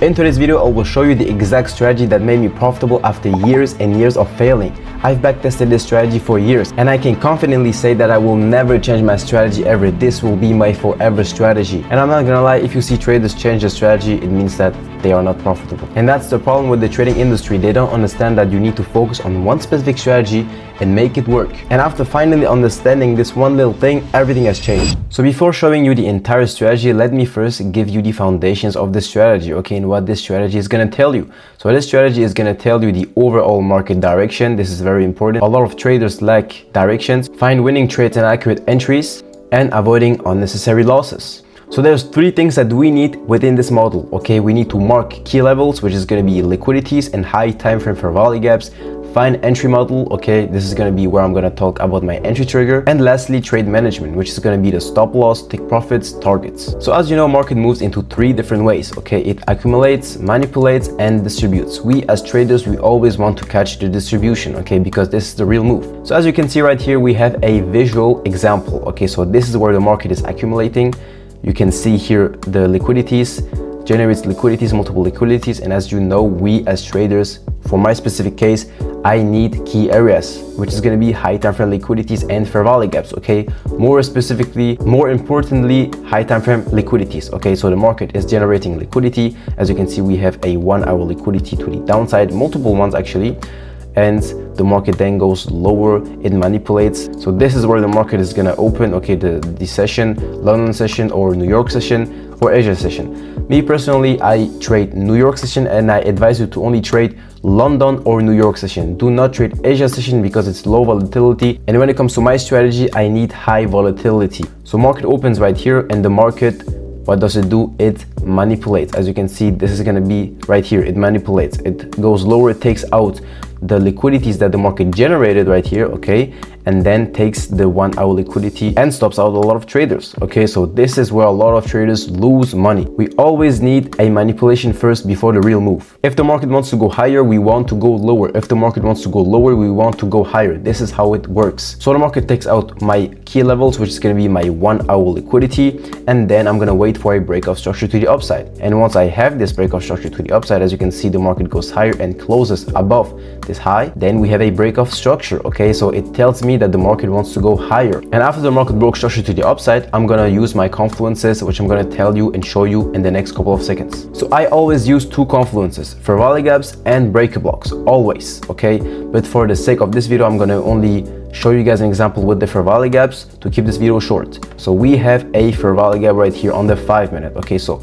In today's video, I will show you the exact strategy that made me profitable after years and years of failing. I've backtested this strategy for years, and I can confidently say that I will never change my strategy ever. This will be my forever strategy. And I'm not gonna lie, if you see traders change the strategy, it means that they are not profitable. And that's the problem with the trading industry. They don't understand that you need to focus on one specific strategy and make it work. And after finally understanding this one little thing, everything has changed. So before showing you the entire strategy, let me first give you the foundations of this strategy, okay, and what this strategy is gonna tell you. So this strategy is gonna tell you the overall market direction. This is very important. A lot of traders lack directions, find winning trades and accurate entries, and avoiding unnecessary losses. So there's three things that we need within this model, okay? We need to mark key levels, which is going to be liquidities and high time frame fair value gaps. Find entry model, okay? This is going to be where I'm going to talk about my entry trigger. And lastly, trade management, which is going to be the stop loss, take profits, targets. So as you know, market moves into three different ways, okay? It accumulates, manipulates, and distributes. We as traders, we always want to catch the distribution, okay? Because this is the real move. So as you can see right here, we have a visual example, okay? So this is where the market is accumulating. You can see here the liquidities, generates liquidities, multiple liquidities. And as you know, we as traders, for my specific case, I need key areas, which is going to be high time frame liquidities and fair value gaps, okay? More specifically, more importantly, high time frame liquidities, okay? So the market is generating liquidity. As you can see, we have a 1 hour liquidity to the downside, multiple ones actually. And the market then goes lower, it manipulates. So this is where the market is gonna open, okay, the session, London session or New York session or Asia session. Me personally, I trade New York session, and I advise you to only trade London or New York session. Do not trade Asia session because it's low volatility. And when it comes to my strategy, I need high volatility. So market opens right here, and the market, what does it do? It manipulates. As you can see, this is gonna be right here. It manipulates. It goes lower, it takes out the liquidities that the market generated right here, okay, and then takes the 1 hour liquidity and stops out a lot of traders, okay? So this is where a lot of traders lose money. We always need a manipulation first before the real move. If the market wants to go higher, we want to go lower. If the market wants to go lower, we want to go higher. This is how it works. So the market takes out my key levels, which is going to be my 1 hour liquidity, and then I'm going to wait for a breakout structure to the upside. And once I have this breakout structure to the upside, as you can see, the market goes higher and closes above this high, then we have a breakout structure, okay? So it tells me that the market wants to go higher. And after the market broke structure to the upside, I'm gonna use my confluences, which I'm gonna tell you and show you in the next couple of seconds. So I always use two confluences, fair value gaps and breaker blocks, always, okay? But for the sake of this video, I'm gonna only show you guys an example with the fair value gaps to keep this video short. So we have a fair value gap right here on the 5 minute, okay? So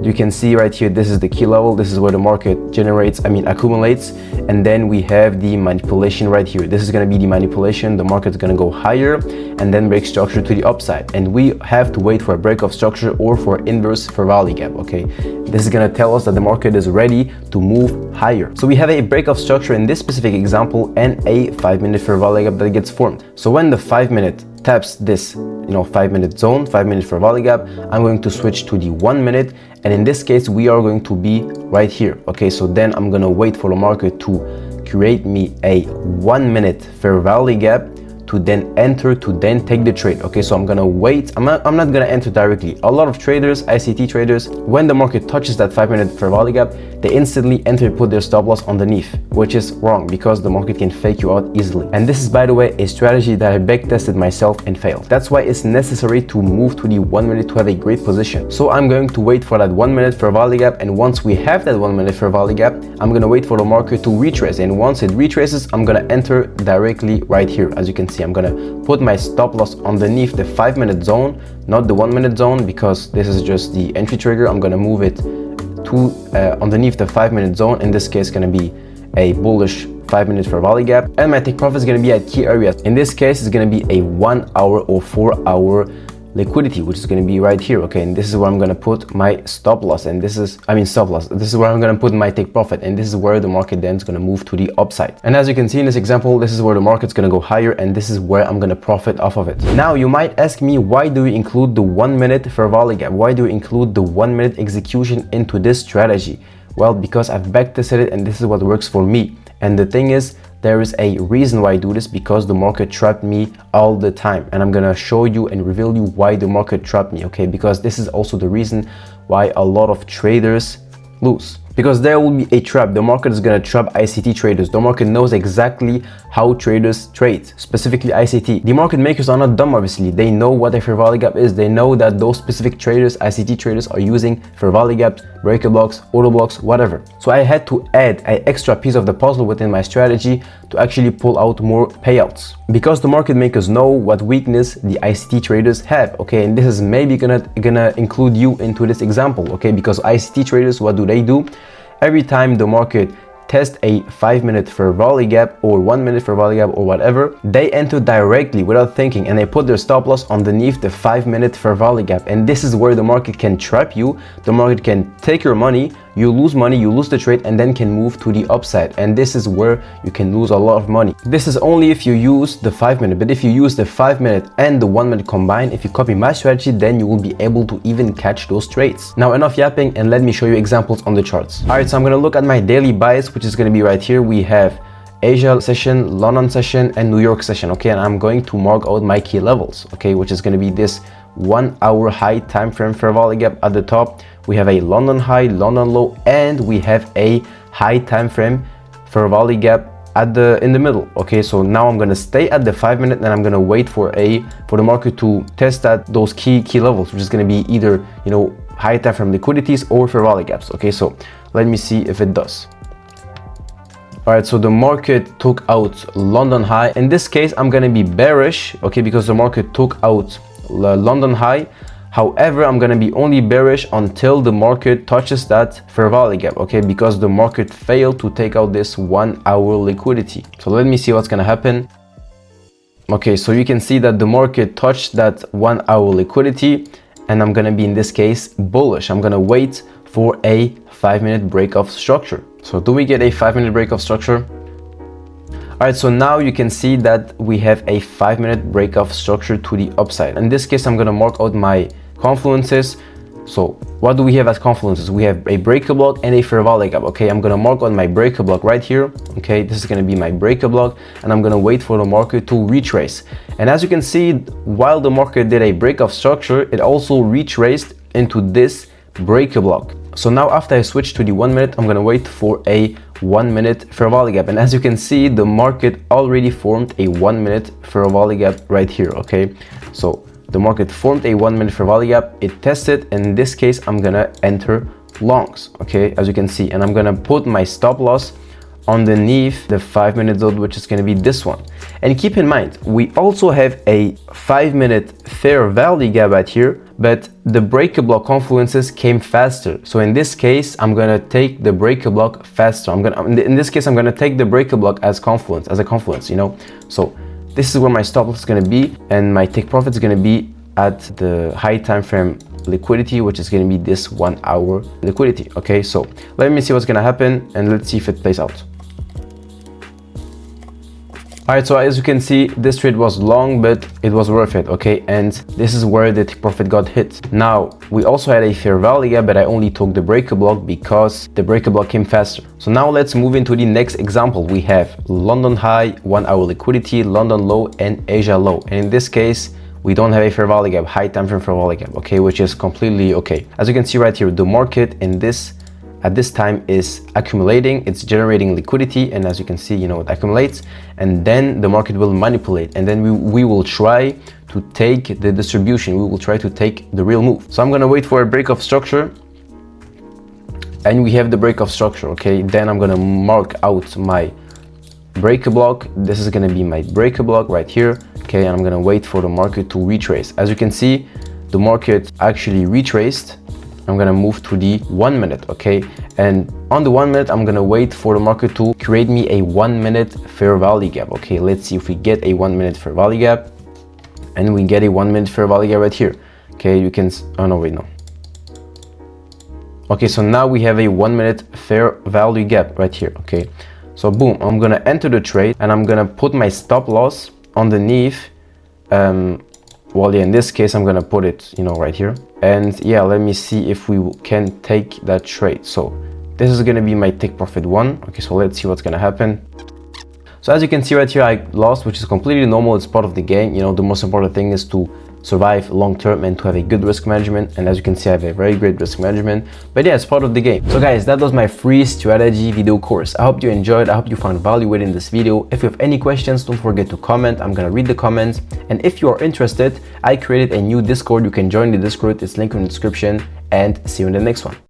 you can see right here, this is the key level. This is where the market accumulates. And then we have the manipulation right here. This is going to be the manipulation. The market's going to go higher and then break structure to the upside. And we have to wait for a break of structure or for inverse fair value gap, okay? This is going to tell us that the market is ready to move higher. So we have a break of structure in this specific example and a 5 minute fair value gap that gets formed. So when the 5 minute taps this 5 minute zone, 5 minute fair value gap, I'm going to switch to the 1 minute, and in this case we are going to be right here, okay? So then I'm gonna wait for the market to create me a 1 minute fair value gap to then enter, to then take the trade, okay? So I'm gonna wait. I'm not gonna enter directly. A lot of traders, ICT traders, when the market touches that 5 minute fair value gap, they instantly enter and put their stop loss underneath, which is wrong because the market can fake you out easily. And this is, by the way, a strategy that I back tested myself and failed. That's why it's necessary to move to the 1 minute to have a great position. So I'm going to wait for that 1 minute fair value gap, and once we have that 1 minute fair value gap, I'm gonna wait for the market to retrace, and once it retraces, I'm gonna enter directly right here. As you can see, I'm gonna put my stop loss underneath the 5 minute zone, not the 1 minute zone, because this is just the entry trigger. I'm gonna move it to underneath the 5 minute zone. In this case, gonna be a bullish 5 minute fair value gap, and my take profit is gonna be at key areas. In this case, it's gonna be a 1 hour or 4 hour liquidity, which is going to be right here, okay? And this is where I'm going to put my stop loss, and this is stop loss. This is where I'm going to put my take profit, and this is where the market then is going to move to the upside. And as you can see in this example, this is where the market's going to go higher, and this is where I'm going to profit off of it. Now you might ask me, why do we include the 1 minute fair value gap? Why do we include the 1 minute execution into this strategy? Well, because I've backtested it, and this is what works for me. And the thing is, there is a reason why I do this, because the market trapped me all the time, and I'm gonna show you and reveal you why the market trapped me, okay? Because this is also the reason why a lot of traders lose. because there will be a trap. The market is going to trap ICT traders. The market knows exactly how traders trade, specifically ICT. The market makers are not dumb, obviously. They know what a fair value gap is. They know that those specific traders, ICT traders, are using fair value gaps, breaker blocks, order blocks, whatever. So I had to add an extra piece of the puzzle within my strategy to actually pull out more payouts, because the market makers know what weakness the ICT traders have. Okay, and this is maybe gonna include you into this example. Okay, because ICT traders, what do? Every time the market tests a 5-minute fair value gap or 1-minute fair value gap or whatever, they enter directly without thinking, and they put their stop loss underneath the 5-minute fair value gap. And this is where the market can trap you. The market can take your money, you lose the trade, and then can move to the upside. And this is where you can lose a lot of money. This is only if you use the 5-minute, but if you use the 5-minute and the 1-minute combined, if you copy my strategy, then you will be able to even catch those trades. Now enough yapping, and let me show you examples on the charts. Alright, so I'm gonna look at my daily buys, which is gonna be right here. We have Asia session, London session, and New York session. Okay, and I'm going to mark out my key levels, okay, which is going to be this 1 hour high time frame fair value gap at the top. We have a London high, London low, and we have a high time frame fair value gap in the middle. Okay, so now I'm gonna stay at the 5-minute, and I'm gonna wait for the market to test those key levels, which is gonna be either, you know, high time frame liquidities or fair value gaps. Okay, so let me see if it does. Alright, so the market took out London high. In this case, I'm gonna be bearish, okay, because the market took out London high. However, I'm gonna be only bearish until the market touches that fair value gap, okay, because the market failed to take out this 1 hour liquidity. So let me see what's gonna happen. Okay, so you can see that the market touched that 1 hour liquidity, and I'm gonna be, in this case, bullish. I'm gonna wait for a 5-minute break of structure. So do we get a 5-minute break of structure? Alright, so now you can see that we have a 5-minute break of structure to the upside. In this case, I'm gonna mark out my confluences. So what do we have as confluences? We have a breaker block and a fair value gap. Okay, I'm gonna mark on my breaker block right here. Okay, this is gonna be my breaker block, and I'm gonna wait for the market to retrace. And as you can see, while the market did a break of structure, it also retraced into this breaker block. So now after I switch to the 1-minute, I'm gonna wait for a 1-minute fair value gap. And as you can see, the market already formed a 1-minute fair value gap right here. Okay, so the market formed a 1-minute fair value gap, it tested, and in this case I'm gonna enter longs, okay, as you can see, and I'm gonna put my stop loss underneath the 5-minute zone, which is going to be this one. And keep in mind, we also have a 5-minute fair value gap right here, but the breaker block confluences came faster. So in this case, I'm going to take the breaker block faster. In this case, I'm going to take the breaker block as a confluence, you know. So this is where my stop loss is going to be, and my take profit is going to be at the high time frame liquidity, which is going to be this 1 hour liquidity. Okay, so let me see what's going to happen, and let's see if it plays out. Alright, so as you can see, this trade was long, but it was worth it, okay? And this is where the take profit got hit. Now, we also had a fair value gap, but I only took the breaker block because the breaker block came faster. So now let's move into the next example. We have London high, 1 hour liquidity, London low, and Asia low. And in this case, we don't have a fair value gap, high time frame fair value gap, okay, which is completely okay. As you can see right here, the market at this time is accumulating, it's generating liquidity, and as you can see, you know, it accumulates, and then the market will manipulate, and then we will try to take the distribution, we will try to take the real move. So I'm gonna wait for a break of structure, and we have the break of structure, okay? Then I'm gonna mark out my breaker block. This is gonna be my breaker block right here, okay? And I'm gonna wait for the market to retrace. As you can see, the market actually retraced. I'm gonna move to the 1 minute, okay? And on the 1 minute, I'm gonna wait for the market to create me a 1 minute fair value gap, okay? Let's see if we get a 1 minute fair value gap, and we get a 1 minute fair value gap right here, okay? You can, oh no, wait, no. Okay, so now we have a 1 minute fair value gap right here, okay? So boom, I'm gonna enter the trade, and I'm gonna put my stop loss underneath, well, yeah, in this case, I'm gonna put it, you know, right here. And yeah, let me see if we can take that trade. So this is gonna be my take profit one. Okay, so let's see what's gonna happen. So as you can see right here, I lost, which is completely normal. It's part of the game. You know, the most important thing is to survive long term and to have a good risk management. And as you can see, I have a very great risk management. But yeah, it's part of the game. So guys, that was my free strategy video course. I hope you enjoyed. I hope you found value within this video. If you have any questions, don't forget to comment. I'm gonna read the comments. And if you are interested, I created a new Discord. You can join the Discord. It's linked in the description, and see you in the next one.